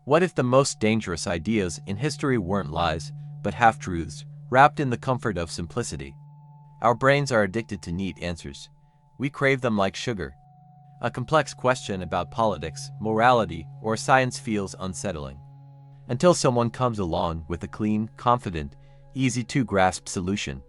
What if the most dangerous ideas in history weren't lies, but half-truths, wrapped in the comfort of simplicity? Our brains are addicted to neat answers. We crave them like sugar. A complex question about politics, morality, or science feels unsettling. Until someone comes along with a clean, confident, easy-to-grasp solution.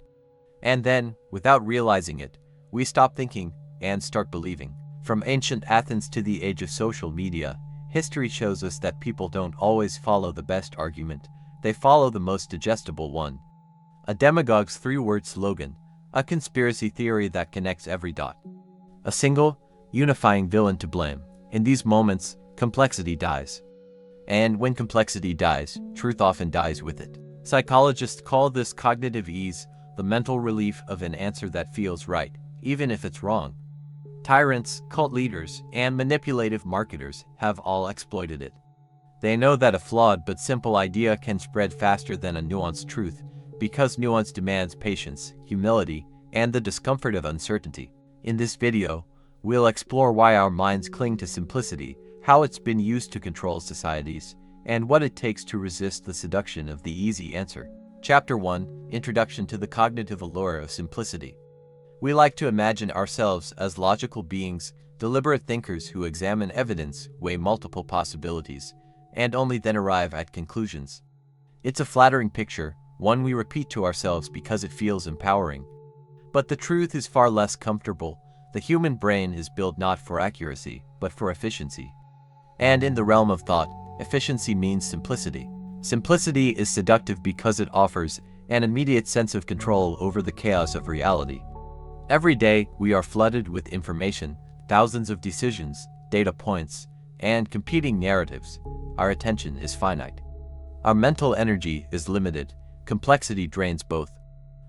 And then, without realizing it, we stop thinking and start believing. From ancient Athens to the age of social media, history shows us that people don't always follow the best argument. They follow the most digestible one. A demagogue's three-word slogan, a conspiracy theory that connects every dot. A single, unifying villain to blame. In these moments, complexity dies. And when complexity dies, truth often dies with it. Psychologists call this cognitive ease, the mental relief of an answer that feels right, even if it's wrong. Tyrants, cult leaders, and manipulative marketers have all exploited it. They know that a flawed but simple idea can spread faster than a nuanced truth, because nuance demands patience, humility, and the discomfort of uncertainty. In this video, we'll explore why our minds cling to simplicity, how it's been used to control societies, and what it takes to resist the seduction of the easy answer. Chapter 1: Introduction to the Cognitive Allure of Simplicity. We like to imagine ourselves as logical beings, deliberate thinkers who examine evidence, weigh multiple possibilities, and only then arrive at conclusions. It's a flattering picture, one we repeat to ourselves because it feels empowering. But the truth is far less comfortable. The human brain is built not for accuracy, but for efficiency. And in the realm of thought, efficiency means simplicity. Simplicity is seductive because it offers an immediate sense of control over the chaos of reality. Every day, we are flooded with information, thousands of decisions, data points, and competing narratives. Our attention is finite. Our mental energy is limited. Complexity drains both.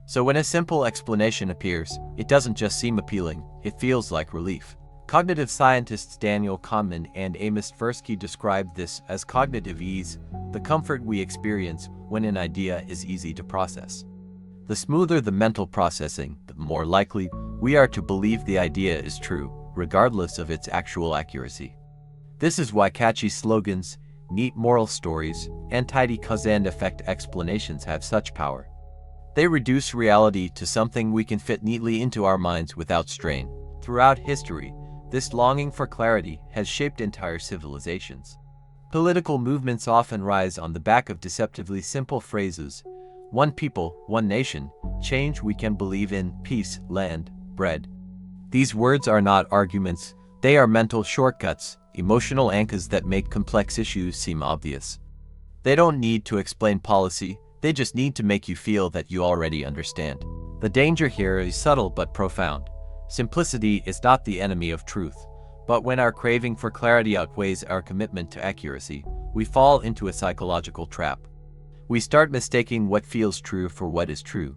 So when a simple explanation appears, it doesn't just seem appealing, it feels like relief. Cognitive scientists Daniel Kahneman and Amos Tversky described this as cognitive ease, the comfort we experience when an idea is easy to process. The smoother the mental processing, the more likely we are to believe the idea is true, regardless of its actual accuracy. This is why catchy slogans, neat moral stories, and tidy cause-and-effect explanations have such power. They reduce reality to something we can fit neatly into our minds without strain. Throughout history, this longing for clarity has shaped entire civilizations. Political movements often rise on the back of deceptively simple phrases: one people, one nation, change we can believe in, peace, land, bread. These words are not arguments, they are mental shortcuts, emotional anchors that make complex issues seem obvious. They don't need to explain policy, they just need to make you feel that you already understand. The danger here is subtle but profound. Simplicity is not the enemy of truth, but when our craving for clarity outweighs our commitment to accuracy, we fall into a psychological trap. We start mistaking what feels true for what is true.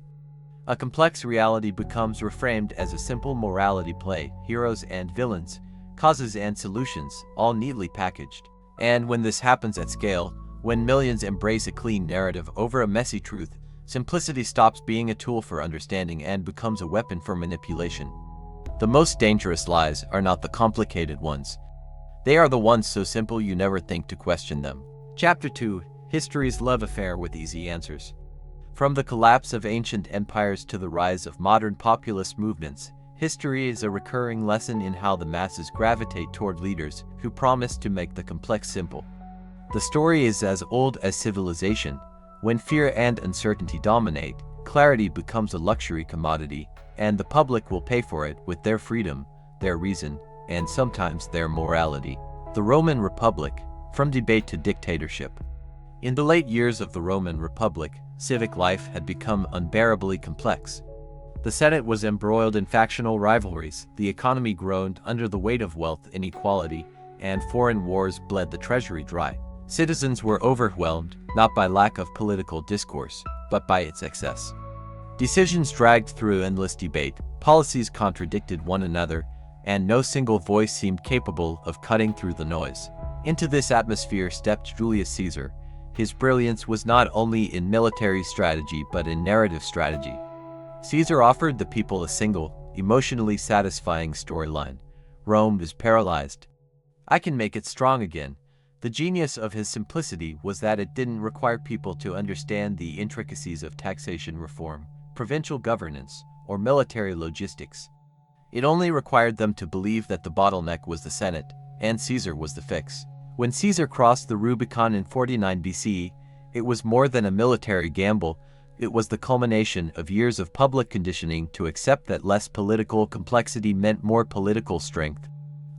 A complex reality becomes reframed as a simple morality play, heroes and villains, causes and solutions, all neatly packaged. And when this happens at scale, when millions embrace a clean narrative over a messy truth, simplicity stops being a tool for understanding and becomes a weapon for manipulation. The most dangerous lies are not the complicated ones. They are the ones so simple you never think to question them. Chapter 2: History's Love Affair with Easy Answers. From the collapse of ancient empires to the rise of modern populist movements, history is a recurring lesson in how the masses gravitate toward leaders who promise to make the complex simple. The story is as old as civilization. When fear and uncertainty dominate, clarity becomes a luxury commodity, and the public will pay for it with their freedom, their reason, and sometimes their morality. The Roman Republic, from debate to dictatorship. In the late years of the Roman Republic, civic life had become unbearably complex. The Senate was embroiled in factional rivalries, the economy groaned under the weight of wealth inequality, and foreign wars bled the treasury dry. Citizens were overwhelmed, not by lack of political discourse, but by its excess. Decisions dragged through endless debate, policies contradicted one another, and no single voice seemed capable of cutting through the noise. Into this atmosphere stepped Julius Caesar. His brilliance was not only in military strategy but in narrative strategy. Caesar offered the people a single, emotionally satisfying storyline. Rome is paralyzed. I can make it strong again. The genius of his simplicity was that it didn't require people to understand the intricacies of taxation reform, provincial governance, or military logistics. It only required them to believe that the bottleneck was the Senate, and Caesar was the fix. When Caesar crossed the Rubicon in 49 BC, it was more than a military gamble, it was the culmination of years of public conditioning to accept that less political complexity meant more political strength.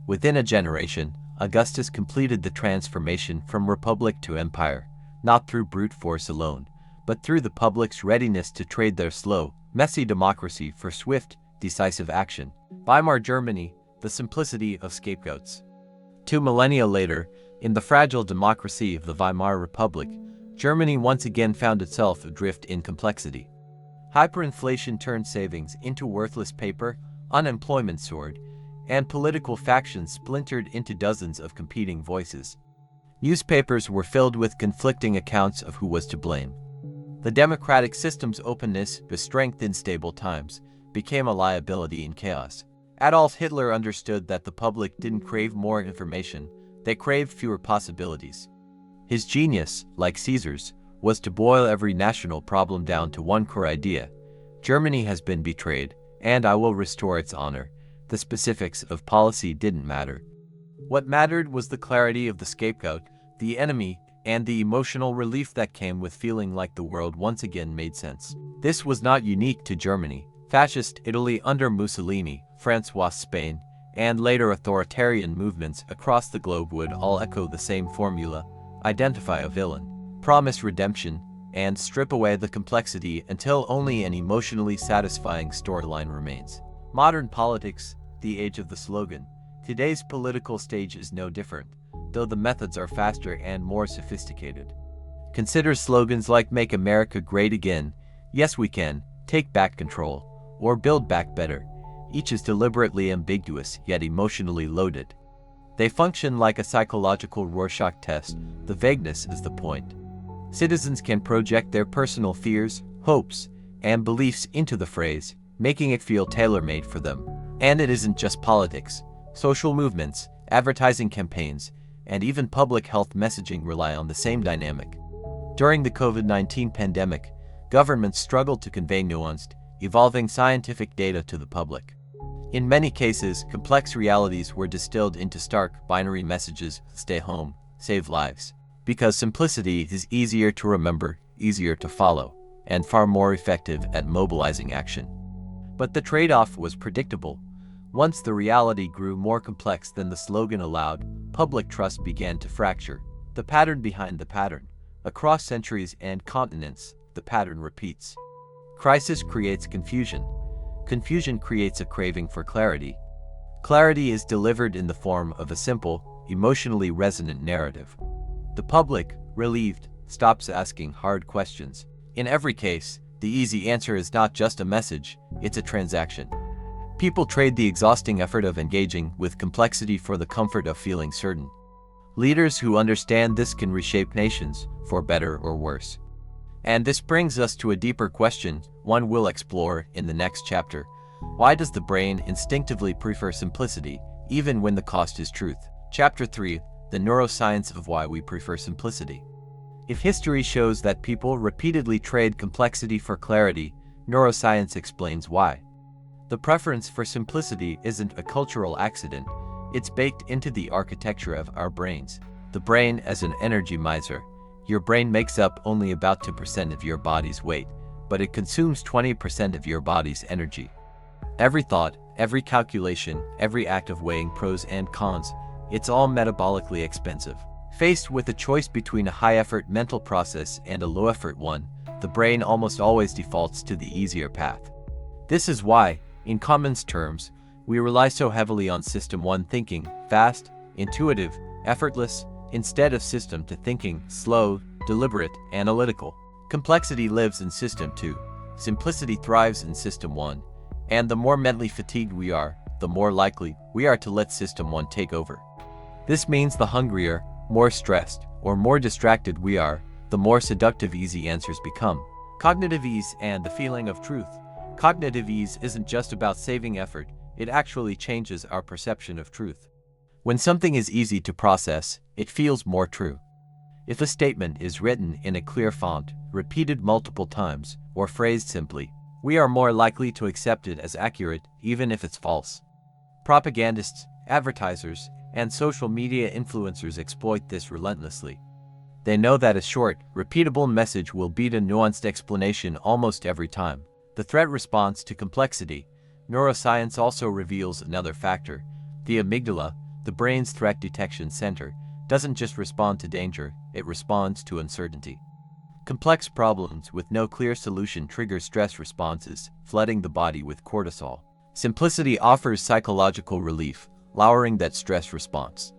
Within a generation, Augustus completed the transformation from republic to empire, not through brute force alone, but through the public's readiness to trade their slow, messy democracy for swift, decisive action. Weimar Germany, the simplicity of scapegoats. 2 millennia later, in the fragile democracy of the Weimar Republic, Germany once again found itself adrift in complexity. Hyperinflation turned savings into worthless paper, unemployment soared, and political factions splintered into dozens of competing voices. Newspapers were filled with conflicting accounts of who was to blame. The democratic system's openness, with strength in stable times, became a liability in chaos. Adolf Hitler understood that the public didn't crave more information, they craved fewer possibilities. His genius, like Caesar's, was to boil every national problem down to one core idea. Germany has been betrayed, and I will restore its honor. The specifics of policy didn't matter. What mattered was the clarity of the scapegoat, the enemy, and the emotional relief that came with feeling like the world once again made sense. This was not unique to Germany. Fascist Italy under Mussolini, Francois Spain, and later authoritarian movements across the globe would all echo the same formula: identify a villain, promise redemption, and strip away the complexity until only an emotionally satisfying storyline remains. Modern politics, the age of the slogan. Today's political stage is no different, though the methods are faster and more sophisticated. Consider slogans like "Make America Great Again," "Yes We Can," "Take Back Control," or "Build Back Better." Each is deliberately ambiguous yet emotionally loaded. They function like a psychological Rorschach test. The vagueness is the point. Citizens can project their personal fears, hopes, and beliefs into the phrase, making it feel tailor-made for them. And it isn't just politics. Social movements, advertising campaigns, and even public health messaging rely on the same dynamic. During the COVID-19 pandemic, governments struggled to convey nuanced, evolving scientific data to the public. In many cases, complex realities were distilled into stark, binary messages: stay home, save lives. Because simplicity is easier to remember, easier to follow, and far more effective at mobilizing action. But the trade-off was predictable. Once the reality grew more complex than the slogan allowed, public trust began to fracture. The pattern behind the pattern. Across centuries and continents, the pattern repeats. Crisis creates confusion. Confusion creates a craving for clarity. Clarity is delivered in the form of a simple, emotionally resonant narrative. The public, relieved, stops asking hard questions. In every case, the easy answer is not just a message, it's a transaction. People trade the exhausting effort of engaging with complexity for the comfort of feeling certain. Leaders who understand this can reshape nations, for better or worse. And this brings us to a deeper question, one we'll explore in the next chapter. Why does the brain instinctively prefer simplicity, even when the cost is truth? Chapter 3, The Neuroscience of Why We Prefer Simplicity. If history shows that people repeatedly trade complexity for clarity, neuroscience explains why. The preference for simplicity isn't a cultural accident, it's baked into the architecture of our brains. The brain as an energy miser. Your brain makes up only about 2% of your body's weight, but it consumes 20% of your body's energy. Every thought, every calculation, every act of weighing pros and cons, it's all metabolically expensive. Faced with a choice between a high-effort mental process and a low-effort one, the brain almost always defaults to the easier path. This is why, in common terms, we rely so heavily on System 1 thinking, fast, intuitive, effortless, instead of System 2 thinking, slow, deliberate, analytical. Complexity lives in System 2. Simplicity thrives in System 1. And the more mentally fatigued we are, the more likely we are to let System 1 take over. This means the hungrier, more stressed, or more distracted we are, the more seductive easy answers become. Cognitive ease and the feeling of truth. Cognitive ease isn't just about saving effort, it actually changes our perception of truth. When something is easy to process, it feels more true. If a statement is written in a clear font, repeated multiple times, or phrased simply, we are more likely to accept it as accurate even if it's false. Propagandists, advertisers, and social media influencers exploit this relentlessly. They know that a short, repeatable message will beat a nuanced explanation almost every time. The threat response to complexity. Neuroscience also reveals another factor. The amygdala, the brain's threat detection center, doesn't just respond to danger, it responds to uncertainty. Complex problems with no clear solution trigger stress responses, flooding the body with cortisol. Simplicity offers psychological relief, lowering that stress response.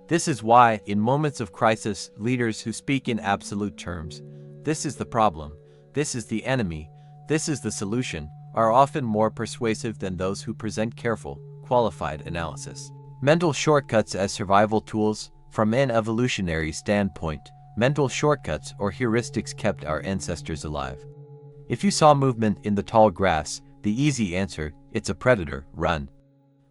This is why, in moments of crisis, leaders who speak in absolute terms, "This is the problem, this is the enemy, this is the solution," are often more persuasive than those who present careful, qualified analysis. Mental shortcuts as survival tools. From an evolutionary standpoint, mental shortcuts or heuristics kept our ancestors alive. If you saw movement in the tall grass, the easy answer, "It's a predator, run,"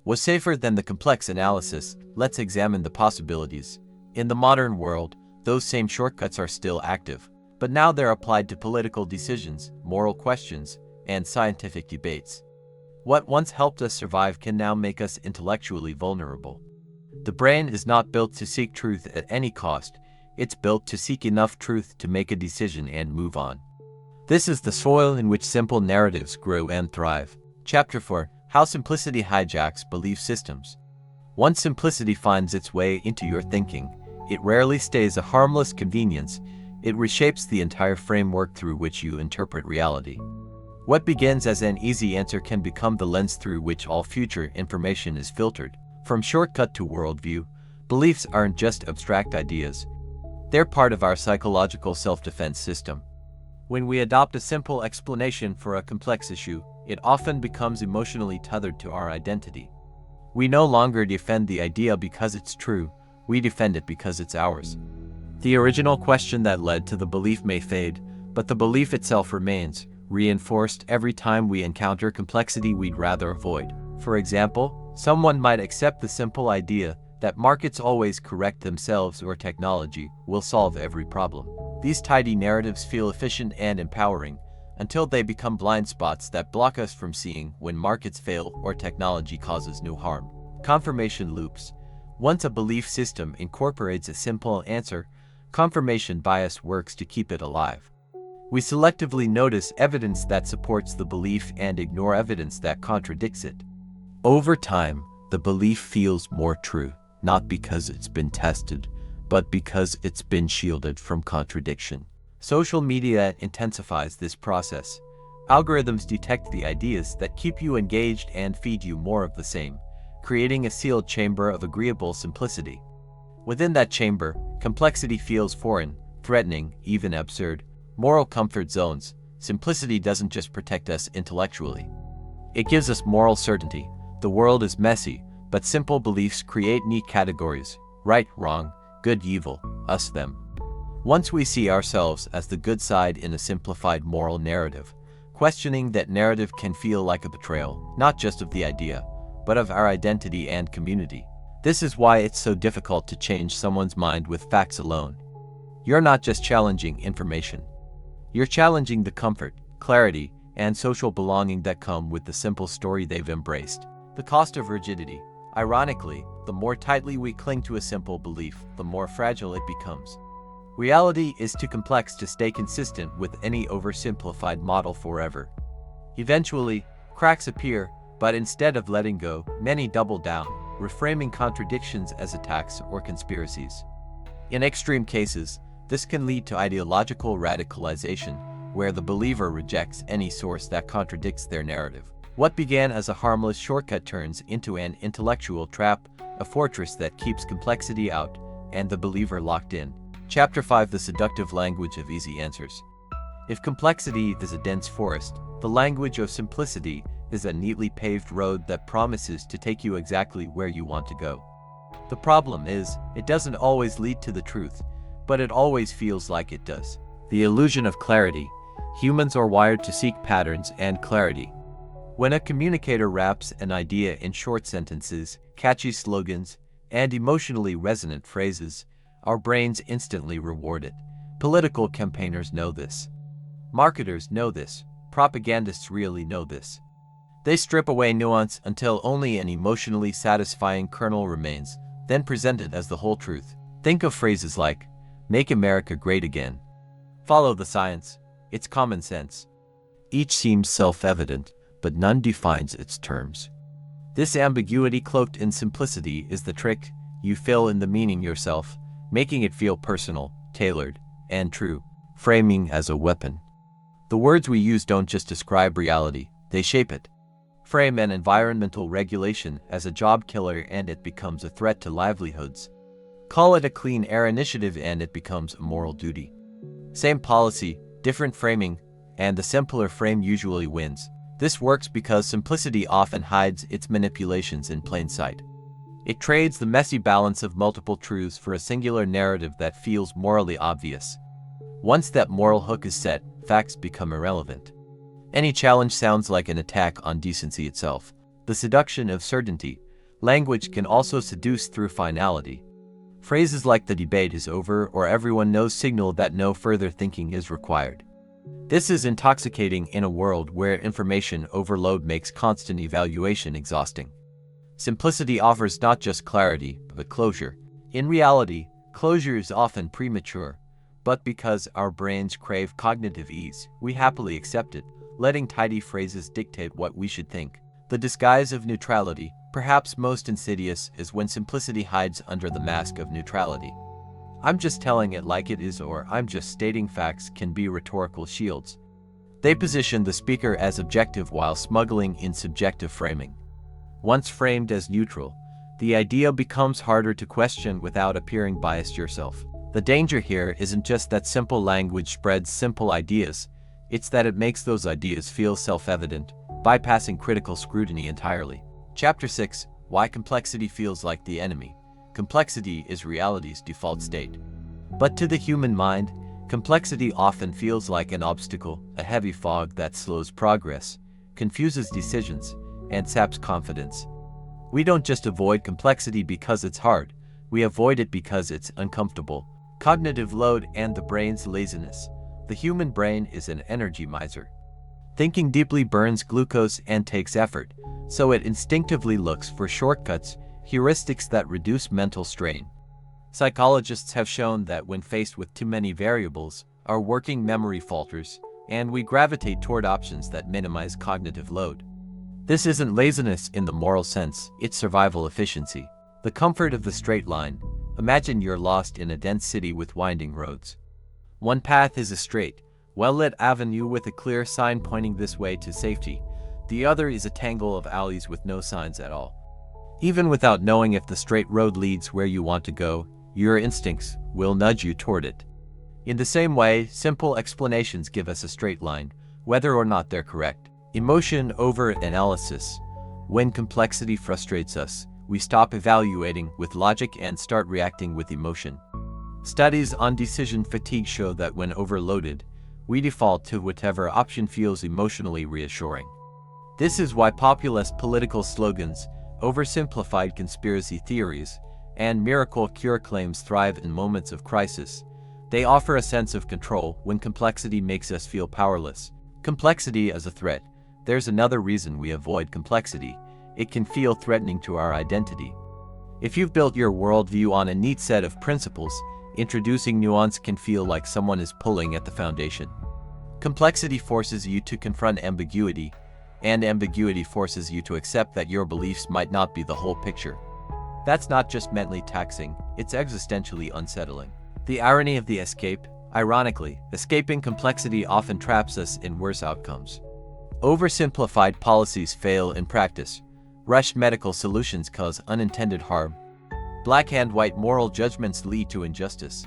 was safer than the complex analysis, "Let's examine the possibilities." In the modern world, those same shortcuts are still active, but now they're applied to political decisions, moral questions, and scientific debates. What once helped us survive can now make us intellectually vulnerable. The brain is not built to seek truth at any cost, it's built to seek enough truth to make a decision and move on. This is the soil in which simple narratives grow and thrive. Chapter 4: How Simplicity Hijacks Belief Systems. Once simplicity finds its way into your thinking, it rarely stays a harmless convenience, it reshapes the entire framework through which you interpret reality. What begins as an easy answer can become the lens through which all future information is filtered. From shortcut to worldview, beliefs aren't just abstract ideas. They're part of our psychological self-defense system. When we adopt a simple explanation for a complex issue, it often becomes emotionally tethered to our identity. We no longer defend the idea because it's true, we defend it because it's ours. The original question that led to the belief may fade, but the belief itself remains, reinforced every time we encounter complexity we'd rather avoid. For example, someone might accept the simple idea that markets always correct themselves or technology will solve every problem. These tidy narratives feel efficient and empowering until they become blind spots that block us from seeing when markets fail or technology causes new harm. Confirmation loops. Once a belief system incorporates a simple answer, confirmation bias works to keep it alive. We selectively notice evidence that supports the belief and ignore evidence that contradicts it. Over time, the belief feels more true, not because it's been tested, but because it's been shielded from contradiction. Social media intensifies this process. Algorithms detect the ideas that keep you engaged and feed you more of the same, creating a sealed chamber of agreeable simplicity. Within that chamber, complexity feels foreign, threatening, even absurd. Moral comfort zones. Simplicity doesn't just protect us intellectually. It gives us moral certainty. The world is messy, but simple beliefs create neat categories: right, wrong, good, evil, us, them. Once we see ourselves as the good side in a simplified moral narrative, questioning that narrative can feel like a betrayal, not just of the idea, but of our identity and community. This is why it's so difficult to change someone's mind with facts alone. You're not just challenging information. You're challenging the comfort, clarity, and social belonging that come with the simple story they've embraced. The cost of rigidity. Ironically, the more tightly we cling to a simple belief, the more fragile it becomes. Reality is too complex to stay consistent with any oversimplified model forever. Eventually, cracks appear, but instead of letting go, many double down, reframing contradictions as attacks or conspiracies. In extreme cases, this can lead to ideological radicalization, where the believer rejects any source that contradicts their narrative. What began as a harmless shortcut turns into an intellectual trap, a fortress that keeps complexity out and the believer locked in. Chapter 5: The Seductive Language of Easy Answers. If complexity is a dense forest, the language of simplicity is a neatly paved road that promises to take you exactly where you want to go. The problem is, it doesn't always lead to the truth, but it always feels like it does. The illusion of clarity. Humans are wired to seek patterns and clarity. When a communicator wraps an idea in short sentences, catchy slogans, and emotionally resonant phrases, our brains instantly reward it. Political campaigners know this. Marketers know this. Propagandists really know this. They strip away nuance until only an emotionally satisfying kernel remains, then present it as the whole truth. Think of phrases like, "Make America great again." "Follow the science. It's common sense." Each seems self-evident, but none defines its terms. This ambiguity cloaked in simplicity is the trick. You fill in the meaning yourself, making it feel personal, tailored, and true. Framing as a weapon. The words we use don't just describe reality, they shape it. Frame an environmental regulation as a job killer and it becomes a threat to livelihoods. Call it a clean air initiative and it becomes a moral duty. Same policy, different framing, and the simpler frame usually wins. This works because simplicity often hides its manipulations in plain sight. It trades the messy balance of multiple truths for a singular narrative that feels morally obvious. Once that moral hook is set, facts become irrelevant. Any challenge sounds like an attack on decency itself. The seduction of certainty. Language can also seduce through finality. Phrases like "the debate is over" or "everyone knows" signal that no further thinking is required. This is intoxicating in a world where information overload makes constant evaluation exhausting. Simplicity offers not just clarity, but closure. In reality, closure is often premature, but because our brains crave cognitive ease, we happily accept it, letting tidy phrases dictate what we should think. The disguise of neutrality, perhaps most insidious, is when simplicity hides under the mask of neutrality. "I'm just telling it like it is" or "I'm just stating facts" can be rhetorical shields. They position the speaker as objective while smuggling in subjective framing. Once framed as neutral, the idea becomes harder to question without appearing biased yourself. The danger here isn't just that simple language spreads simple ideas, it's that it makes those ideas feel self-evident, bypassing critical scrutiny entirely. Chapter 6: Why Complexity Feels Like the Enemy. Complexity is reality's default state. But to the human mind, complexity often feels like an obstacle, a heavy fog that slows progress, confuses decisions, and saps confidence. We don't just avoid complexity because it's hard, we avoid it because it's uncomfortable. Cognitive load and the brain's laziness. The human brain is an energy miser. Thinking deeply burns glucose and takes effort, so it instinctively looks for shortcuts, heuristics that reduce mental strain. Psychologists have shown that when faced with too many variables, our working memory falters, and we gravitate toward options that minimize cognitive load. This isn't laziness in the moral sense, it's survival efficiency. The comfort of the straight line. Imagine you're lost in a dense city with winding roads. One path is a straight, well-lit avenue with a clear sign pointing this way to safety. The other is a tangle of alleys with no signs at all. Even without knowing if the straight road leads where you want to go, your instincts will nudge you toward it. In the same way, simple explanations give us a straight line, whether or not they're correct. Emotion over analysis. When complexity frustrates us, we stop evaluating with logic and start reacting with emotion. Studies on decision fatigue show that when overloaded, we default to whatever option feels emotionally reassuring. This is why populist political slogans, oversimplified conspiracy theories, and miracle cure claims thrive in moments of crisis. They offer a sense of control when complexity makes us feel powerless. Complexity as a threat. There's another reason we avoid complexity. It can feel threatening to our identity. If you've built your worldview on a neat set of principles, introducing nuance can feel like someone is pulling at the foundation. Complexity forces you to confront ambiguity, and ambiguity forces you to accept that your beliefs might not be the whole picture. That's not just mentally taxing, it's existentially unsettling. The irony of the escape. Ironically, escaping complexity often traps us in worse outcomes. Oversimplified policies fail in practice. Rushed medical solutions cause unintended harm. Black and white moral judgments lead to injustice.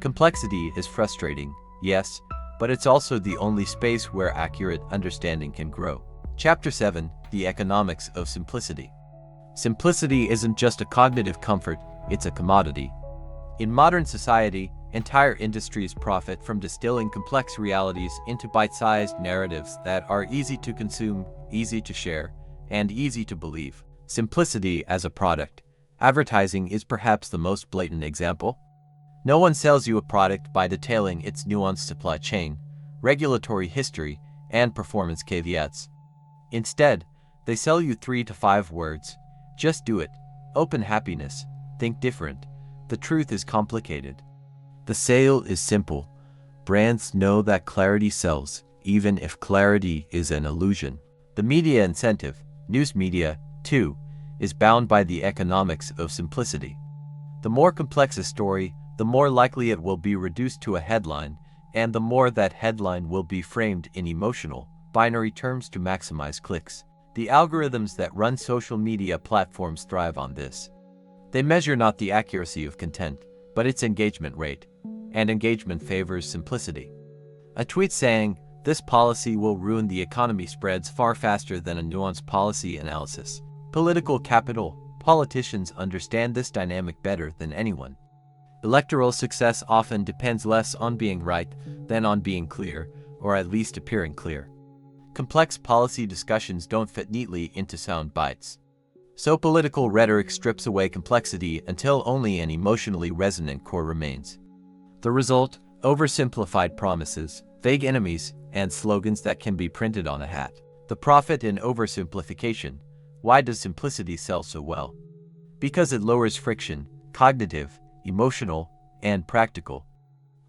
Complexity is frustrating, yes, but it's also the only space where accurate understanding can grow. Chapter 7: The Economics of Simplicity. Simplicity isn't just a cognitive comfort, it's a commodity. In modern society, entire industries profit from distilling complex realities into bite-sized narratives that are easy to consume, easy to share, and easy to believe. Simplicity as a product. Advertising is perhaps the most blatant example. No one sells you a product by detailing its nuanced supply chain, regulatory history, and performance caveats. Instead, they sell you 3 to 5 words. Just do it. Open happiness. Think different. The truth is complicated. The sale is simple. Brands know that clarity sells, even if clarity is an illusion. The media incentive, news media, too, is bound by the economics of simplicity. The more complex a story, the more likely it will be reduced to a headline, and the more that headline will be framed in emotional, binary terms to maximize clicks. The algorithms that run social media platforms thrive on this. They measure not the accuracy of content, but its engagement rate, and engagement favors simplicity. A tweet saying, "This policy will ruin the economy" spreads far faster than a nuanced policy analysis. Political capital, politicians understand this dynamic better than anyone. Electoral success often depends less on being right than on being clear, or at least appearing clear. Complex policy discussions don't fit neatly into sound bites. So political rhetoric strips away complexity until only an emotionally resonant core remains. The result: oversimplified promises, vague enemies, and slogans that can be printed on a hat. The profit in oversimplification. Why does simplicity sell so well? Because it lowers friction, cognitive, emotional, and practical.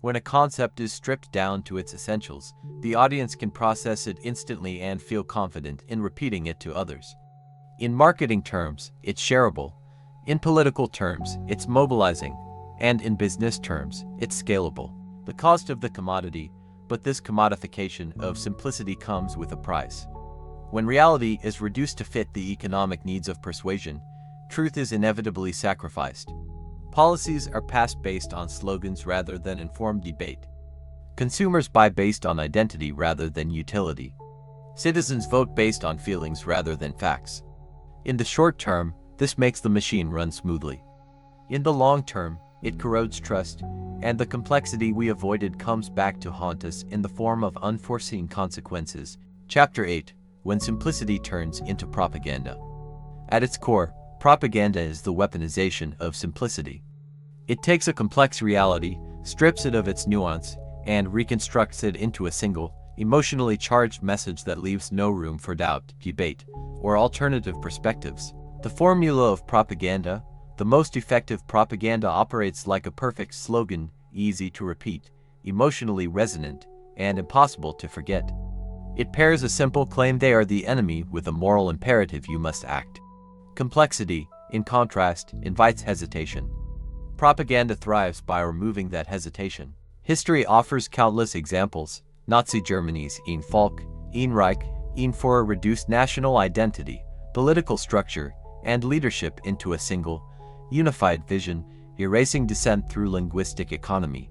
When a concept is stripped down to its essentials, the audience can process it instantly and feel confident in repeating it to others. In marketing terms, it's shareable. In political terms, it's mobilizing. And in business terms, it's scalable. The cost of the commodity, but this commodification of simplicity comes with a price. When reality is reduced to fit the economic needs of persuasion, truth is inevitably sacrificed. Policies are passed based on slogans rather than informed debate. Consumers buy based on identity rather than utility. Citizens vote based on feelings rather than facts. In the short term, this makes the machine run smoothly. In the long term, it corrodes trust, and the complexity we avoided comes back to haunt us in the form of unforeseen consequences. Chapter 8: When Simplicity Turns into Propaganda. At its core, propaganda is the weaponization of simplicity. It takes a complex reality, strips it of its nuance, and reconstructs it into a single, emotionally charged message that leaves no room for doubt, debate, or alternative perspectives. The formula of propaganda: the most effective propaganda operates like a perfect slogan, easy to repeat, emotionally resonant, and impossible to forget. It pairs a simple claim "they are the enemy" with a moral imperative "you must act." Complexity, in contrast, invites hesitation. Propaganda thrives by removing that hesitation. History offers countless examples. Nazi Germany's Ein Volk, Ein Reich, Ein for a reduced national identity, political structure, and leadership into a single, unified vision, erasing dissent through linguistic economy.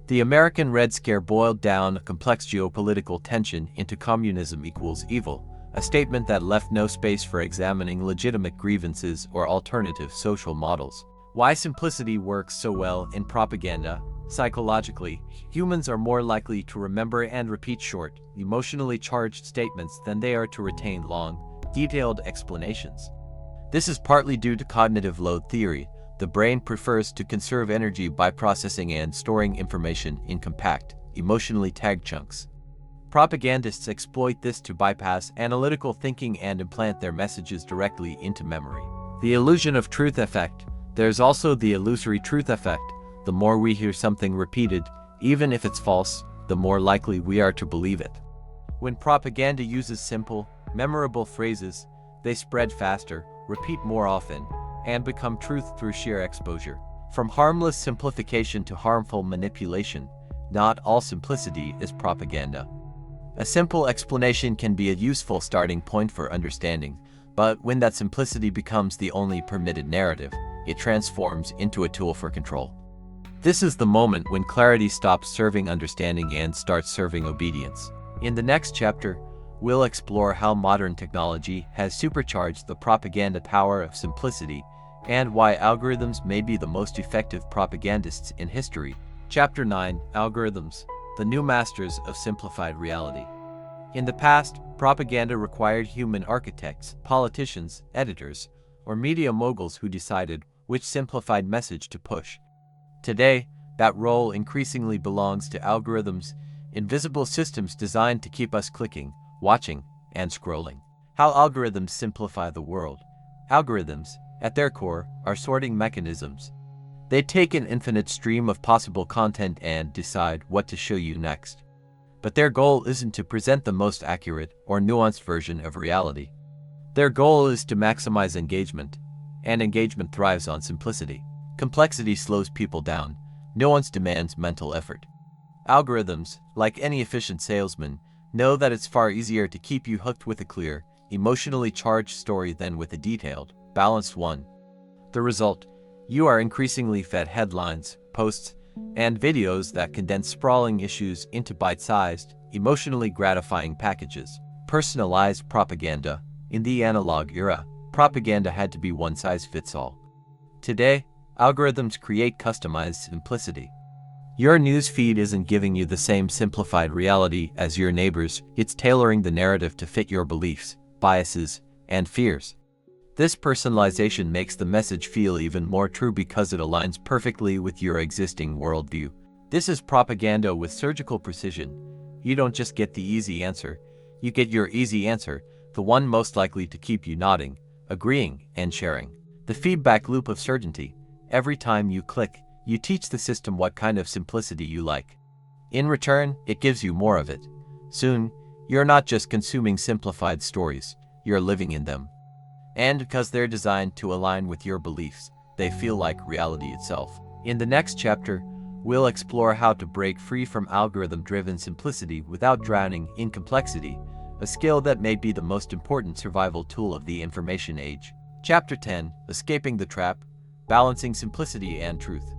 The American Red Scare boiled down a complex geopolitical tension into communism equals evil, a statement that left no space for examining legitimate grievances or alternative social models. Why simplicity works so well in propaganda? Psychologically, humans are more likely to remember and repeat short, emotionally charged statements than they are to retain long, detailed explanations. This is partly due to cognitive load theory. The brain prefers to conserve energy by processing and storing information in compact, emotionally tagged chunks. Propagandists exploit this to bypass analytical thinking and implant their messages directly into memory. The illusion of truth effect. There's also the illusory truth effect. The more we hear something repeated, even if it's false, the more likely we are to believe it. When propaganda uses simple, memorable phrases, they spread faster, repeat more often, and become truth through sheer exposure. From harmless simplification to harmful manipulation, not all simplicity is propaganda. A simple explanation can be a useful starting point for understanding, but when that simplicity becomes the only permitted narrative, it transforms into a tool for control. This is the moment when clarity stops serving understanding and starts serving obedience. In the next chapter, we'll explore how modern technology has supercharged the propaganda power of simplicity and why algorithms may be the most effective propagandists in history. Chapter 9: Algorithms, the new masters of simplified reality. In the past, propaganda required human architects, politicians, editors, or media moguls who decided which simplified message to push. Today, that role increasingly belongs to algorithms, invisible systems designed to keep us clicking, watching, and scrolling. How algorithms simplify the world. Algorithms, at their core, are sorting mechanisms. They take an infinite stream of possible content and decide what to show you next. But their goal isn't to present the most accurate or nuanced version of reality. Their goal is to maximize engagement, and engagement thrives on simplicity. Complexity slows people down. Nuance demands mental effort. Algorithms, like any efficient salesman, know that it's far easier to keep you hooked with a clear, emotionally charged story than with a detailed, balanced one. The result: you are increasingly fed headlines, posts, and videos that condense sprawling issues into bite-sized, emotionally gratifying packages. Personalized propaganda. In the analog era, propaganda had to be one-size-fits-all. Today, algorithms create customized simplicity. Your news feed isn't giving you the same simplified reality as your neighbors, it's tailoring the narrative to fit your beliefs, biases, and fears. This personalization makes the message feel even more true because it aligns perfectly with your existing worldview. This is propaganda with surgical precision. You don't just get the easy answer, you get your easy answer, the one most likely to keep you nodding, agreeing, and sharing. The feedback loop of certainty. Every time you click, you teach the system what kind of simplicity you like. In return, it gives you more of it. Soon, you're not just consuming simplified stories, you're living in them. And because they're designed to align with your beliefs, they feel like reality itself. In the next chapter, we'll explore how to break free from algorithm-driven simplicity without drowning in complexity, a skill that may be the most important survival tool of the information age. Chapter 10: Escaping the Trap, Balancing Simplicity and Truth.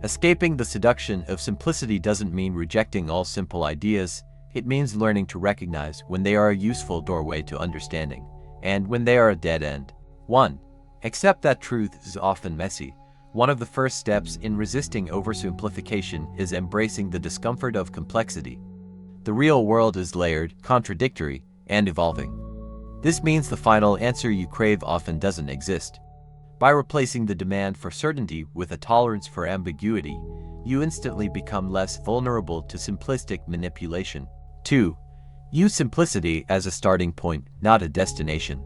Escaping the seduction of simplicity doesn't mean rejecting all simple ideas, it means learning to recognize when they are a useful doorway to understanding, and when they are a dead end. 1. Accept that truth is often messy. One of the first steps in resisting oversimplification is embracing the discomfort of complexity. The real world is layered, contradictory, and evolving. This means the final answer you crave often doesn't exist. By replacing the demand for certainty with a tolerance for ambiguity, you instantly become less vulnerable to simplistic manipulation. 2. Use simplicity as a starting point, not a destination.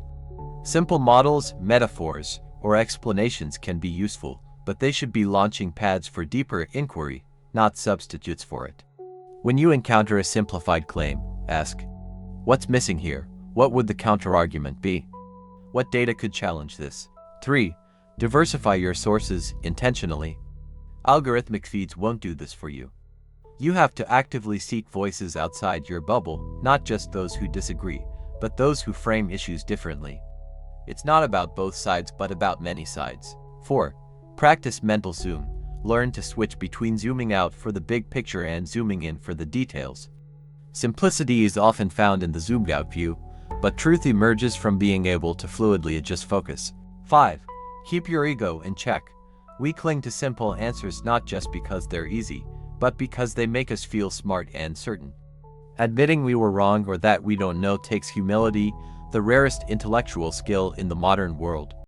Simple models, metaphors, or explanations can be useful, but they should be launching pads for deeper inquiry, not substitutes for it. When you encounter a simplified claim, ask, what's missing here? What would the counterargument be? What data could challenge this? 3. Diversify your sources intentionally. Algorithmic feeds won't do this for you. You have to actively seek voices outside your bubble, not just those who disagree, but those who frame issues differently. It's not about both sides but about many sides. 4. Practice mental zoom. Learn to switch between zooming out for the big picture and zooming in for the details. Simplicity is often found in the zoomed out view, but truth emerges from being able to fluidly adjust focus. 5. Keep your ego in check. We cling to simple answers not just because they're easy, but because they make us feel smart and certain. Admitting we were wrong or that we don't know takes humility, the rarest intellectual skill in the modern world.